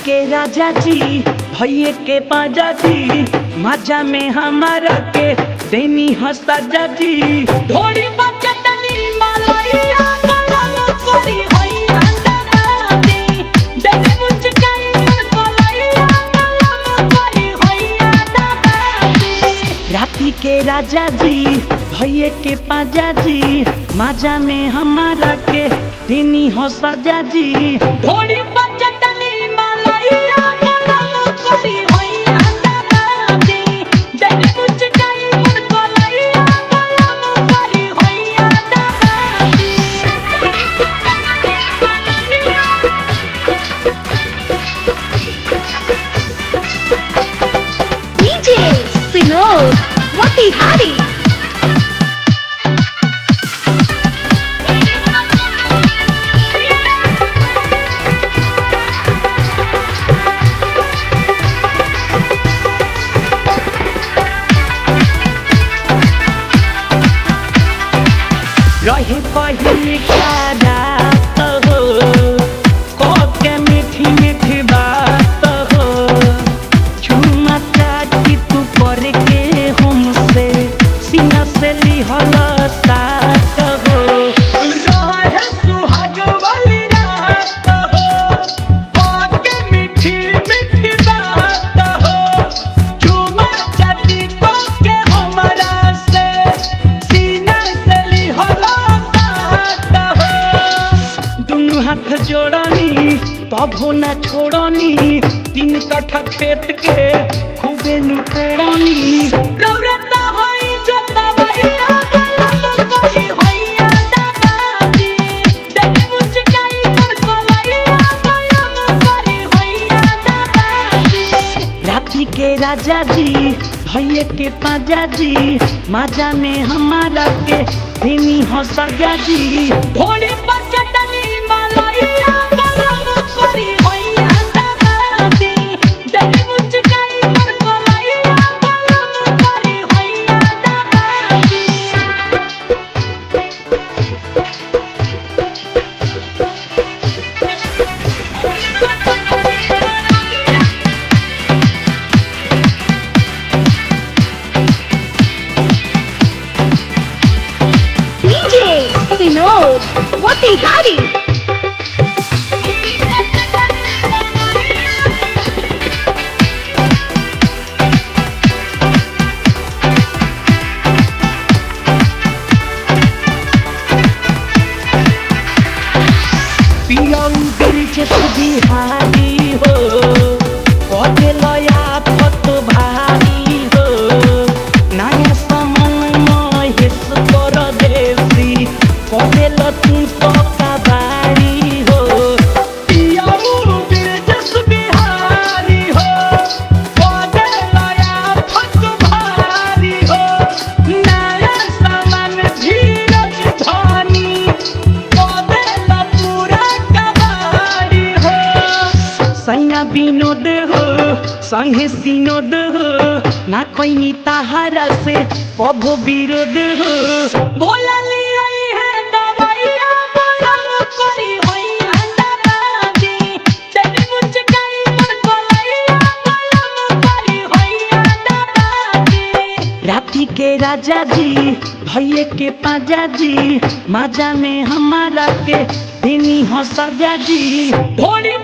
के राजा जी भैये के पाजा जी मजा में हमारा के देनी हंसा जी ढोड़ी बचतनी मलैया गलम करी होइया दादी देवी मुचकाई मलैया गलम करी होइया दादी राती के राजा जी भैये के पाजा जी मजा में हमारा के देनी हंसा जी ढोड़ी बचतनी मलैया गलम करी होइया दादी देवी मुचकाई मलैया गलम करी होइया दादी DJ Sinod Motihari रहे पहले क्या रात हो के मीठी मीठी बात हो झूमा चाची तू पर के हमसे सीना से लिहल साथ हो रहे सुहाग वाली रात हो के मीठी मीठी बात हो झूमा चाची तो के हमरा से सीना से लिहल हाथ जोड़नी तबो न छोड़नी 3 कट्ठा खेत के खूबे नुकोड़नी गौरता होई जोता भैया गलम करी होइया दादी देवी मुचकाई मलैया गलम करी होइया दादी राती के राजा जी भैये के पाजा जी मजा में हमारा के देनी हंसा जी ढोड़ी बचतनी मलैया गलम करी होइया दादी देवी मुचकाई मलैया गलम करी होइया दादी DJ Sinod Motihari पियऊ बिरजस बिहारी हो कहे लया फत भारी हो नया समन महेश कर देसी कहे लतू पका बारी हो पियऊ बिरजस बिहारी हो कहे लया फत भारी हो नया समन धीरज धनी सैया विनोद हो संगे सिनोद हो ना कोई ताहारा से कभो विरोध हो बोला लिया है दवाइया गलम करी होइया दादी देवी मुचकाई मलैया गलम करी होइया दादी राती के राजा जी भैये के पाजा जी मजा में हमारा के देनी हंसा जी ढोड़ी